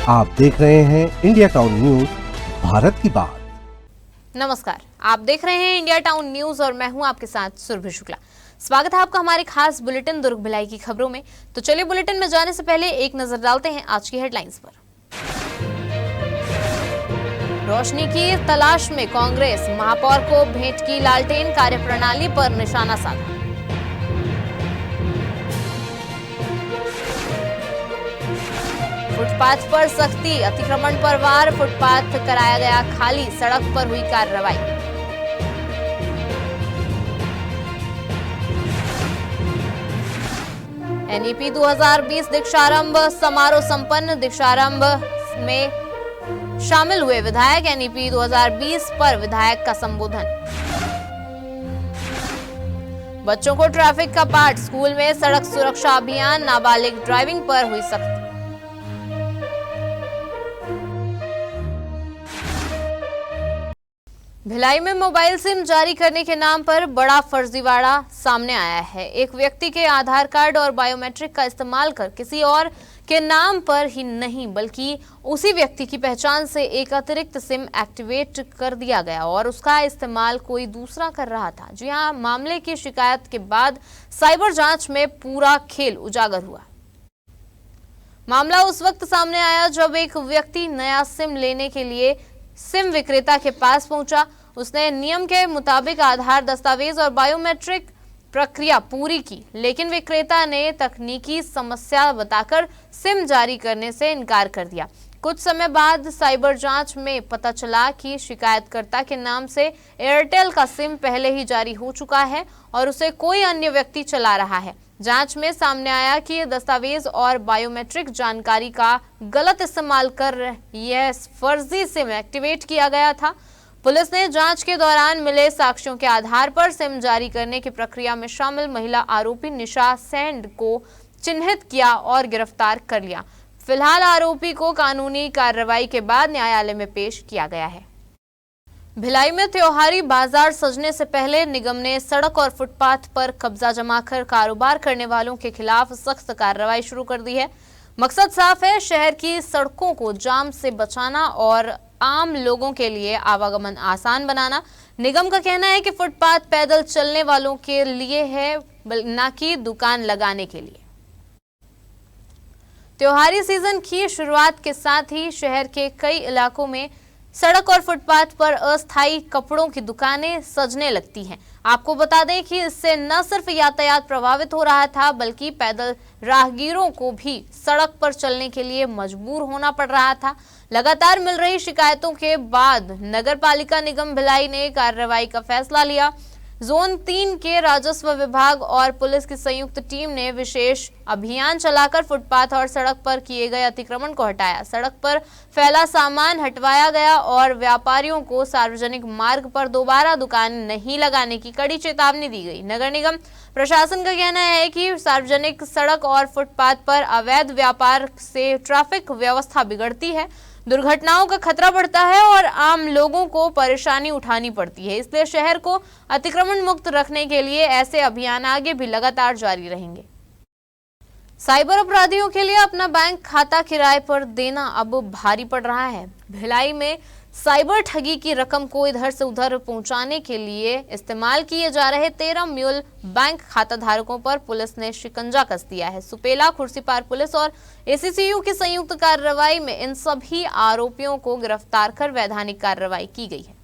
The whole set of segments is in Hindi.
आप देख रहे हैं इंडिया टाउन न्यूज, भारत की बात। नमस्कार, आप देख रहे हैं इंडिया टाउन न्यूज और मैं हूं आपके साथ सुरभि शुक्ला। स्वागत है आपका हमारे खास बुलेटिन दुर्ग भिलाई की खबरों में। तो चलिए बुलेटिन में जाने से पहले एक नजर डालते हैं आज की हेडलाइंस पर। रोशनी की तलाश में कांग्रेस, महापौर को भेंट की लालटेन, कार्यप्रणाली पर निशाना साधा। फुटपाथ पर सख्ती, अतिक्रमण पर वार, फुटपाथ कराया गया खाली, सड़क पर हुई कार्रवाई। एनईपी 2020 दीक्षारंभ समारोह संपन्न, दीक्षारंभ में शामिल हुए विधायक। एनईपी 2020 पर विधायक का संबोधन। बच्चों को ट्रैफिक का पाठ, स्कूल में सड़क सुरक्षा अभियान, नाबालिग ड्राइविंग पर हुई सख्ती। भिलाई में मोबाइल सिम जारी करने के नाम पर बड़ा फर्जीवाड़ा सामने आया है। एक व्यक्ति के आधार कार्ड और बायोमेट्रिक का इस्तेमाल कर किसी और के नाम पर ही नहीं बल्कि उसी व्यक्ति की पहचान से एक अतिरिक्त सिम एक्टिवेट कर दिया गया और उसका इस्तेमाल कोई दूसरा कर रहा था। जी हां, मामले की शिकायत के बाद साइबर जांच में पूरा खेल उजागर हुआ। मामला उस वक्त सामने आया जब एक व्यक्ति नया सिम लेने के लिए सिम विक्रेता के पास पहुंचा। उसने नियम के मुताबिक आधार दस्तावेज और बायोमेट्रिक प्रक्रिया पूरी की, लेकिन विक्रेता ने तकनीकी समस्या बताकर सिम जारी करने से इनकार कर दिया। कुछ समय बाद साइबर जांच में पता चला कि शिकायतकर्ता के नाम से एयरटेल का सिम पहले ही जारी हो चुका है और उसे कोई अन्य व्यक्ति चला रहा है। जांच में सामने आया कि दस्तावेज और बायोमेट्रिक जानकारी का गलत इस्तेमाल कर यह फर्जी सिम एक्टिवेट किया गया था। पुलिस ने जांच के दौरान मिले साक्ष्यों के आधार पर सिम जारी करने की प्रक्रिया में शामिल महिला आरोपी निशा सेंड को चिन्हित किया और गिरफ्तार कर लिया। फिलहाल आरोपी को कानूनी कार्रवाई के बाद न्यायालय में पेश किया गया है। भिलाई में त्योहारी बाजार सजने से पहले निगम ने सड़क और फुटपाथ पर कब्जा जमाकर कारोबार करने वालों के खिलाफ सख्त कार्रवाई शुरू कर दी है। मकसद साफ है, शहर की सड़कों को जाम से बचाना और आम लोगों के लिए आवागमन आसान बनाना। निगम का कहना है कि फुटपाथ पैदल चलने वालों के लिए है, न कि दुकान लगाने के लिए। त्योहारी सीजन की शुरुआत के साथ ही शहर के कई इलाकों में सड़क और फुटपाथ पर अस्थायी कपड़ों की दुकानें सजने लगती हैं। आपको बता दें कि इससे न सिर्फ यातायात प्रभावित हो रहा था बल्कि पैदल राहगीरों को भी सड़क पर चलने के लिए मजबूर होना पड़ रहा था। लगातार मिल रही शिकायतों के बाद नगर पालिका निगम भिलाई ने कार्रवाई का फैसला लिया। जोन 3 के राजस्व विभाग और पुलिस की संयुक्त टीम ने विशेष अभियान चलाकर फुटपाथ और सड़क पर किए गए अतिक्रमण को हटाया। सड़क पर फैला सामान हटवाया गया और व्यापारियों को सार्वजनिक मार्ग पर दोबारा दुकान नहीं लगाने की कड़ी चेतावनी दी गई। नगर निगम प्रशासन का कहना है कि सार्वजनिक सड़क और फुटपाथ पर अवैध व्यापार से ट्रैफिक व्यवस्था बिगड़ती है, दुर्घटनाओं का खतरा बढ़ता है और आम लोगों को परेशानी उठानी पड़ती है। इसलिए शहर को अतिक्रमण मुक्त रखने के लिए ऐसे अभियान आगे भी लगातार जारी रहेंगे। साइबर अपराधियों के लिए अपना बैंक खाता किराए पर देना अब भारी पड़ रहा है। भिलाई में साइबर ठगी की रकम को इधर से उधर पहुंचाने के लिए इस्तेमाल किए जा रहे 13 म्यूल बैंक खाता धारकों पर पुलिस ने शिकंजा कस दिया है। सुपेला, खुर्सीपार पुलिस और एसीसीयू की संयुक्त कार्रवाई में इन सभी आरोपियों को गिरफ्तार कर वैधानिक कार्रवाई की गई है।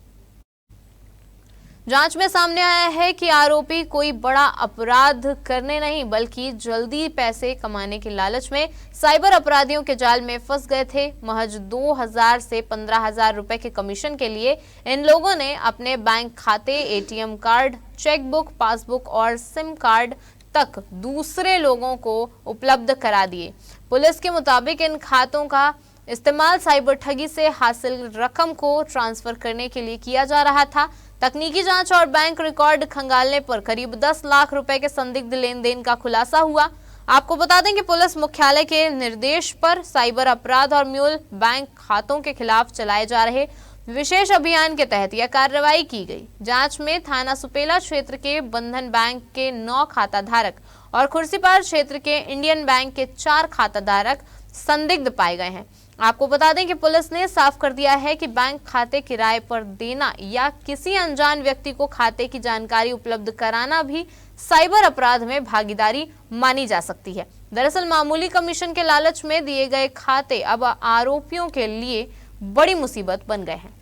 जांच में सामने आया है कि आरोपी कोई बड़ा अपराध करने नहीं बल्कि जल्दी पैसे कमाने के लालच में साइबर अपराधियों के जाल में फंस गए थे। महज 2000 से 15,000 रुपए के कमीशन के लिए इन लोगों ने अपने बैंक खाते, एटीएम कार्ड, चेकबुक, पासबुक और सिम कार्ड तक दूसरे लोगों को उपलब्ध करा दिए। पुलिस के मुताबिक इन खातों का इस्तेमाल साइबर ठगी से हासिल रकम को ट्रांसफर करने के लिए किया जा रहा था। तकनीकी जांच और बैंक रिकॉर्ड खंगालने पर करीब 10 लाख रुपए के संदिग्ध लेन देन का खुलासा हुआ। आपको बता दें कि पुलिस मुख्यालय के निर्देश पर साइबर अपराध और म्यूल बैंक खातों के खिलाफ चलाए जा रहे विशेष अभियान के तहत यह कार्रवाई की गई। जांच में थाना सुपेला क्षेत्र के बंधन बैंक के 9 खाता धारक और खुर्सीपार क्षेत्र के इंडियन बैंक के 4 खाता धारक संदिग्ध पाए गए हैं। आपको बता दें कि पुलिस ने साफ कर दिया है कि बैंक खाते किराए पर देना या किसी अनजान व्यक्ति को खाते की जानकारी उपलब्ध कराना भी साइबर अपराध में भागीदारी मानी जा सकती है। दरअसल मामूली कमीशन के लालच में दिए गए खाते अब आरोपियों के लिए बड़ी मुसीबत बन गए हैं।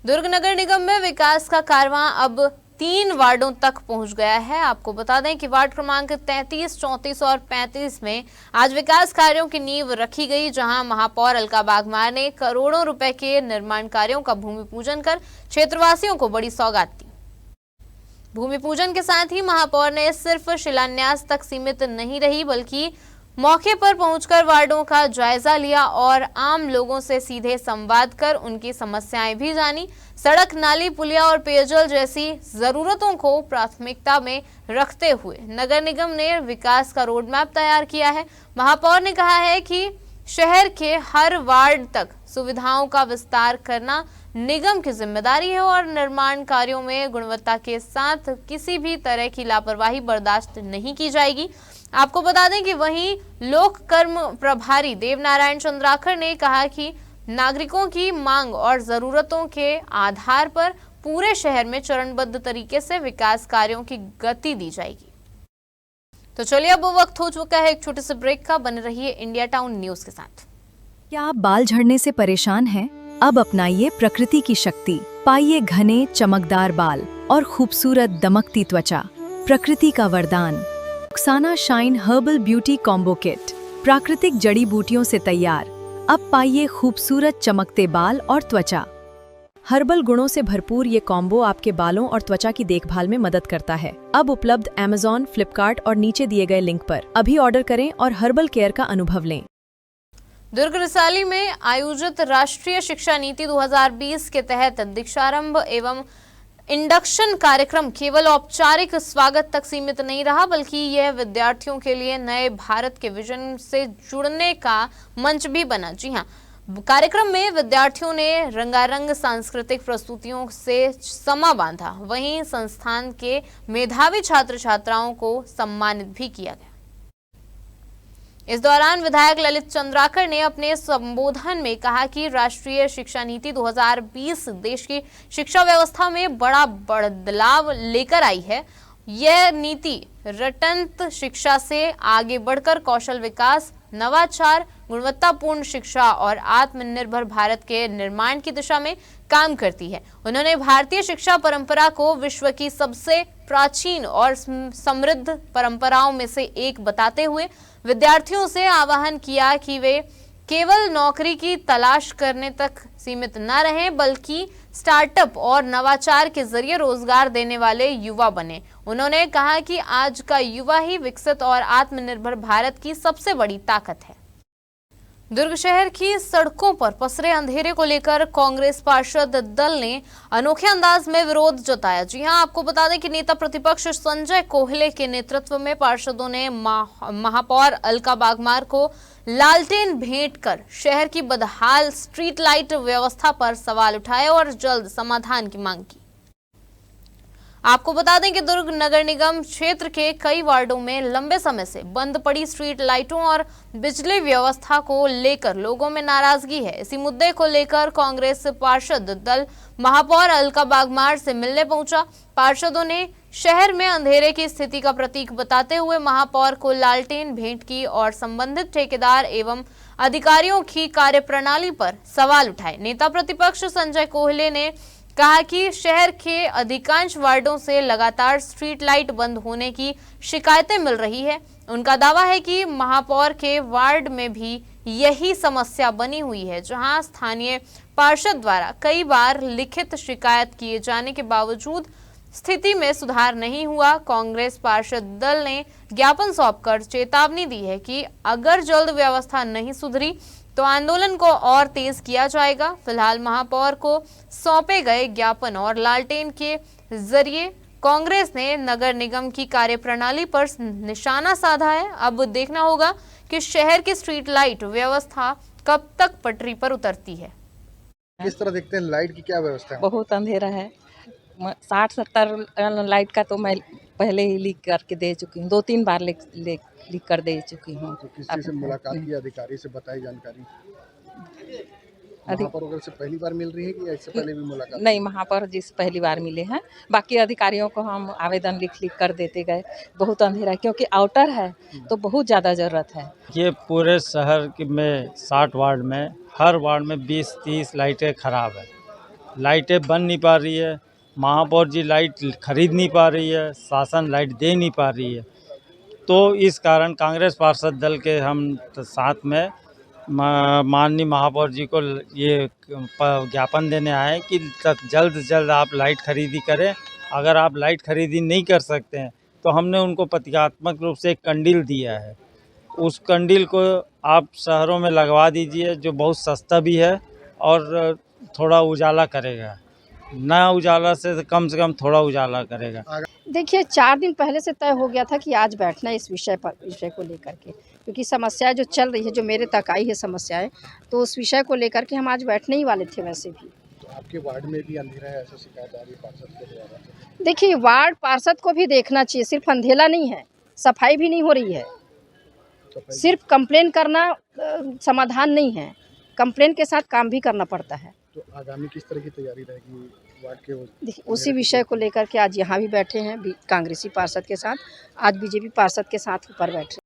दुर्ग नगर निगम में विकास का कारवां अब 3 वार्डों तक पहुंच गया है। आपको बता दें कि वार्ड क्रमांक 33, 34 और 35 में आज विकास कार्यों की नींव रखी गई, जहां महापौर अलका बागमार ने करोड़ों रुपए के निर्माण कार्यों का भूमि पूजन कर क्षेत्रवासियों को बड़ी सौगात दी। भूमि पूजन के साथ ही महापौर ने सिर्फ शिलान्यास तक सीमित नहीं रही, बल्कि मौके पर पहुंचकर वार्डों का जायजा लिया और आम लोगों से सीधे संवाद कर उनकी समस्याएं भी जानी। सड़क, नाली, पुलिया और पेयजल जैसी जरूरतों को प्राथमिकता में रखते हुए नगर निगम ने विकास का रोड मैप तैयार किया है। महापौर ने कहा है कि शहर के हर वार्ड तक सुविधाओं का विस्तार करना निगम की जिम्मेदारी है और निर्माण कार्यों में गुणवत्ता के साथ किसी भी तरह की लापरवाही बर्दाश्त नहीं की जाएगी। आपको बता दें कि वहीं लोक कर्म प्रभारी देवनारायण चंद्राकर ने कहा कि नागरिकों की मांग और जरूरतों के आधार पर पूरे शहर में चरणबद्ध तरीके से विकास कार्यों की गति दी जाएगी। तो चलिए अब वक्त हो चुका है एक छोटे से ब्रेक का। बने रहिए इंडिया टाउन न्यूज के साथ। क्या आप बाल झड़ने से परेशान हैं? अब अपनाइए प्रकृति की शक्ति, पाइए घने चमकदार बाल और खूबसूरत दमकती त्वचा। प्रकृति का वरदान Rukhsana shine herbal beauty combo kit, प्राकृतिक जड़ी बूटियों से तैयार। अब पाइए खूबसूरत चमकते बाल और त्वचा। हर्बल गुणों से भरपूर ये कॉम्बो आपके बालों और त्वचा की देखभाल में मदद करता है। अब उपलब्ध Amazon, फ्लिपकार्ट और नीचे दिए गए लिंक पर अभी ऑर्डर करें और हर्बल केयर का अनुभव लें। दुर्ग रिसाली में आयोजित राष्ट्रीय शिक्षा नीति 2020 के तहत दीक्षारंभ एवं इंडक्शन कार्यक्रम केवल औपचारिक स्वागत तक सीमित नहीं रहा, बल्कि यह विद्यार्थियों के लिए नए भारत के विजन से जुड़ने का मंच भी बना। जी हां, कार्यक्रम में विद्यार्थियों ने रंगारंग सांस्कृतिक प्रस्तुतियों से समा बांधा। वहीं संस्थान के मेधावी छात्र छात्राओं को सम्मानित भी किया गया। इस दौरान विधायक ललित चंद्राकर ने अपने संबोधन में कहा कि राष्ट्रीय शिक्षा नीति 2020 देश की शिक्षा व्यवस्था में बड़ा बदलाव लेकर आई है। यह नीति रटंत शिक्षा से आगे बढ़कर कौशल विकास, नवाचार, गुणवत्तापूर्ण शिक्षा और आत्मनिर्भर भारत के निर्माण की दिशा में काम करती है। उन्होंने भारतीय शिक्षा परंपरा को विश्व की सबसे प्राचीन और समृद्ध परंपराओं में से एक बताते हुए विद्यार्थियों से आह्वान किया कि वे केवल नौकरी की तलाश करने तक सीमित न रहें, बल्कि स्टार्टअप और नवाचार के जरिए रोजगार देने वाले युवा बने। उन्होंने कहा कि आज का युवा ही विकसित और आत्मनिर्भर भारत की सबसे बड़ी ताकत है। दुर्ग शहर की सड़कों पर पसरे अंधेरे को लेकर कांग्रेस पार्षद दल ने अनोखे अंदाज में विरोध जताया। जी हां, आपको बता दें कि नेता प्रतिपक्ष संजय कोहले के नेतृत्व में पार्षदों ने महापौर अलका बागमार को लालटेन भेंट कर शहर की बदहाल स्ट्रीट लाइट व्यवस्था पर सवाल उठाए और जल्द समाधान की मांग की। आपको बता दें कि दुर्ग नगर निगम क्षेत्र के कई वार्डों में लंबे समय से बंद पड़ी स्ट्रीट लाइटों और बिजली व्यवस्था को लेकर लोगों में नाराजगी है। इसी मुद्दे को लेकर कांग्रेस पार्षद दल महापौर अलका बागमार से मिलने पहुंचा। पार्षदों ने शहर में अंधेरे की स्थिति का प्रतीक बताते हुए महापौर को लालटेन भेंट की और संबंधित ठेकेदार एवं अधिकारियों की कार्यप्रणाली पर सवाल उठाए। नेता प्रतिपक्ष संजय कोहले ने कहा कि शहर के अधिकांश वार्डों से लगातार स्ट्रीट लाइट बंद होने की शिकायतें मिल रही है। उनका दावा है कि महापौर के वार्ड में भी यही समस्या बनी हुई है, जहां स्थानीय पार्षद द्वारा कई बार लिखित शिकायत किए जाने के बावजूद स्थिति में सुधार नहीं हुआ। कांग्रेस पार्षद दल ने ज्ञापन सौंपकर चेतावनी दी है कि अगर जल्द व्यवस्था नहीं सुधरी तो आंदोलन को और तेज किया जाएगा। फिलहाल महापौर को सौंपे गए ज्ञापन और लालटेन के जरिए कांग्रेस ने नगर निगम की कार्यप्रणाली पर निशाना साधा है। अब देखना होगा कि शहर की स्ट्रीट लाइट व्यवस्था कब तक पटरी पर उतरती है। किस तरह देखते हैं लाइट की क्या व्यवस्था है? बहुत अंधेरा है, 60-70 लाइट का तो मैं पहले ही लीक करके दे चुकी हूँ, 2-3 बार लीक कर दे चुकी हूँ। तो किसी से मुलाकात की, अधिकारी से बताई जानकारी? महापौर से पहली बार मिल रही है कि इससे पहले भी मुलाकात? नहीं, महापौर जी से पहली बार मिले हैं। बाकी अधिकारियों को हम आवेदन लिख कर देते गए। बहुत अंधेरा है क्योंकि आउटर है तो बहुत ज़्यादा ज़रूरत है। ये पूरे शहर में 60 वार्ड में हर वार्ड में 20-30 लाइटें खराब है। लाइटें बन नहीं पा रही है, महापौर जी लाइट खरीद नहीं पा रही है, शासन लाइट दे नहीं पा रही है। तो इस कारण कांग्रेस पार्षद दल के हम साथ में माननीय महापौर जी को ये ज्ञापन देने आए कि जल्द से जल्द आप लाइट खरीदी करें। अगर आप लाइट खरीदी नहीं कर सकते हैं तो हमने उनको प्रतीकात्मक रूप से एक कंडील दिया है, उस कंडील को आप शहरों में लगवा दीजिए, जो बहुत सस्ता भी है और थोड़ा उजाला करेगा। ना उजाला से कम थोड़ा उजाला करेगा। देखिए 4 दिन पहले से तय हो गया था कि आज बैठना इस विषय को लेकर के, क्योंकि समस्या जो चल रही है, जो मेरे तक आई है समस्याएं, तो उस विषय को लेकर के हम आज बैठने ही वाले थे। वैसे भी तो आपके वार्ड में भी अंधेरा है, ऐसा शिकायत आ रही है पार्षद के द्वारा? देखिए वार्ड पार्षद को भी देखना चाहिए, सिर्फ अंधेला नहीं है, सफाई भी नहीं हो रही है। सिर्फ कंप्लेन करना समाधान नहीं है, कंप्लेन के साथ काम भी करना पड़ता है। तो आगामी किस तरह की तैयारी रहेगी वार्ड के? देखिए उसी विषय को लेकर के आज यहाँ भी बैठे हैं कांग्रेसी पार्षद के साथ, आज बीजेपी पार्षद के साथ ऊपर बैठे।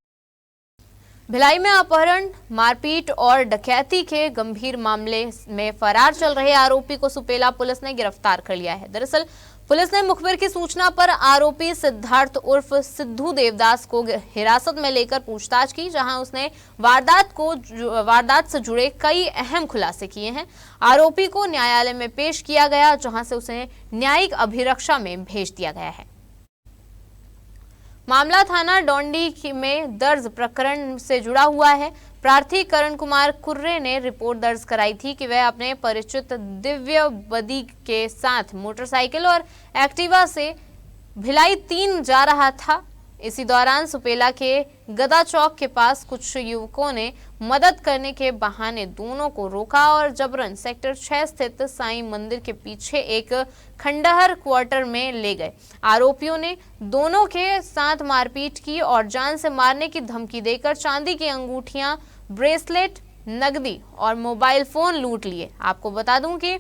भिलाई में अपहरण, मारपीट और डकैती के गंभीर मामले में फरार चल रहे आरोपी को सुपेला पुलिस ने गिरफ्तार कर लिया है। दरअसल पुलिस ने मुखबिर की सूचना पर आरोपी सिद्धार्थ उर्फ सिद्धू देवदास को हिरासत में लेकर पूछताछ की, जहां उसने वारदात से जुड़े कई अहम खुलासे किए हैं। आरोपी को न्यायालय में पेश किया गया, जहां से उसे न्यायिक अभिरक्षा में भेज दिया गया है। मामला थाना डोंडी में दर्ज प्रकरण से जुड़ा हुआ है। प्रार्थी करण कुमार कुर्रे ने रिपोर्ट दर्ज कराई थी कि वह अपने परिचित दिव्य बदी के साथ मोटरसाइकिल और एक्टिवा से भिलाई 3 जा रहा था। इसी दौरान सुपेला के गदा चौक के पास कुछ युवकों ने मदद करने के बहाने दोनों को रोका और जबरन सेक्टर 6 स्थित साईं मंदिर के पीछे एक खंडहर क्वार्टर में ले गए। आरोपियों ने दोनों के साथ मारपीट की और जान से मारने की धमकी देकर चांदी की अंगूठियां, ब्रेसलेट, नकदी और मोबाइल फोन लूट लिए। आपको बता दूं कि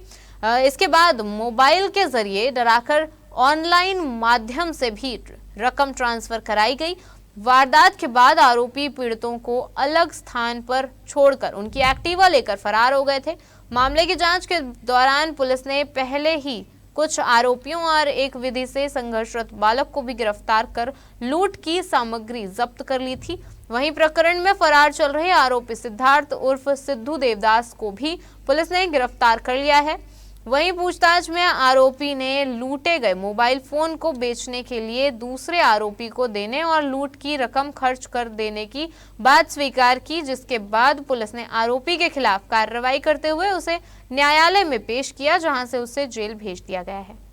इसके बाद मोबाइल के जरिए डराकर ऑनलाइन माध्यम से भी रकम ट्रांसफर कराई गई। वारदात के बाद आरोपी पीड़ितों को अलग स्थान पर छोड़कर उनकी एक्टिवा लेकर फरार हो गए थे। मामले की जांच के दौरान पुलिस ने पहले ही कुछ आरोपियों और एक विधि से संघर्षरत बालक को भी गिरफ्तार कर लूट की सामग्री जब्त कर ली थी। वहीं प्रकरण में फरार चल रहे आरोपी सिद्धार्थ उर्फ सिद्धू देवदास को भी पुलिस ने गिरफ्तार कर लिया है। वहीं पूछताछ में आरोपी ने लूटे गए मोबाइल फोन को बेचने के लिए दूसरे आरोपी को देने और लूट की रकम खर्च कर देने की बात स्वीकार की, जिसके बाद पुलिस ने आरोपी के खिलाफ कार्रवाई करते हुए उसे न्यायालय में पेश किया, जहां से उसे जेल भेज दिया गया है।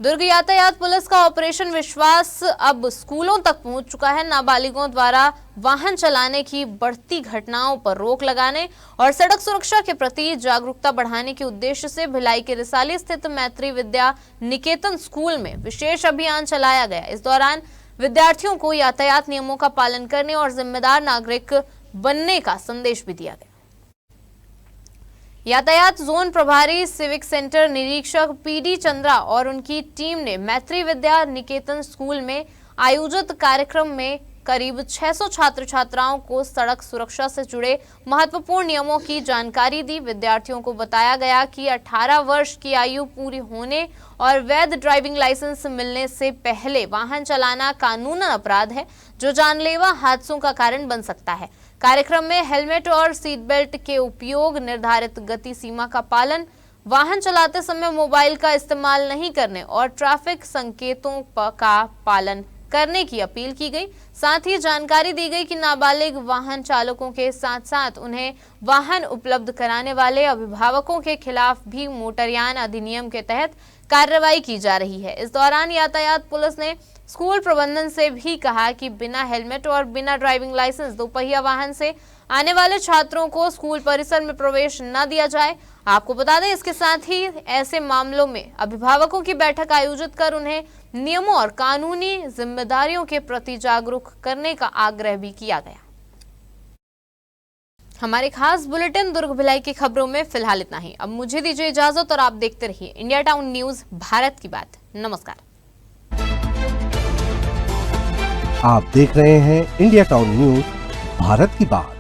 दुर्ग यातायात पुलिस का ऑपरेशन विश्वास अब स्कूलों तक पहुंच चुका है। नाबालिगों द्वारा वाहन चलाने की बढ़ती घटनाओं पर रोक लगाने और सड़क सुरक्षा के प्रति जागरूकता बढ़ाने के उद्देश्य से भिलाई के रिसाली स्थित मैत्री विद्या निकेतन स्कूल में विशेष अभियान चलाया गया। इस दौरान विद्यार्थियों को यातायात नियमों का पालन करने और जिम्मेदार नागरिक बनने का संदेश भी दिया गया। यातायात जोन प्रभारी सिविक सेंटर निरीक्षक पीडी चंद्रा और उनकी टीम ने मैत्री विद्या निकेतन स्कूल में आयोजित कार्यक्रम में करीब 600 छात्र छात्राओं को सड़क सुरक्षा से जुड़े महत्वपूर्ण नियमों की जानकारी दी। विद्यार्थियों को बताया गया कि 18 वर्ष की आयु पूरी होने और वैध ड्राइविंग लाइसेंस मिलने से पहले वाहन चलाना कानूनन अपराध है, जो जानलेवा हादसों का कारण बन सकता है। कार्यक्रम में हेलमेट और सीट बेल्ट के उपयोग, निर्धारित गति सीमा का पालन, वाहन चलाते समय मोबाइल का इस्तेमाल नहीं करने और ट्रैफिक संकेतों का पालन करने की अपील की गई। साथ ही जानकारी दी गई कि नाबालिग वाहन चालकों के साथ साथ उन्हें वाहन उपलब्ध कराने वाले अभिभावकों के खिलाफ भी मोटरयान अधिनियम के तहत कार्रवाई की जा रही है। इस दौरान यातायात पुलिस ने स्कूल प्रबंधन से भी कहा कि बिना हेलमेट और बिना ड्राइविंग लाइसेंस दोपहिया वाहन से आने वाले छात्रों को स्कूल परिसर में प्रवेश न दिया जाए। आपको बता दें, इसके साथ ही ऐसे मामलों में अभिभावकों की बैठक आयोजित कर उन्हें नियमों और कानूनी जिम्मेदारियों के प्रति जागरूक करने का आग्रह भी किया गया। हमारे खास बुलेटिन दुर्ग भिलाई की खबरों में फिलहाल इतना ही। अब मुझे दीजिए इजाजत और आप देखते रहिए इंडिया टाउन न्यूज, भारत की बात। नमस्कार। आप देख रहे हैं इंडिया टाउन न्यूज, भारत की बात।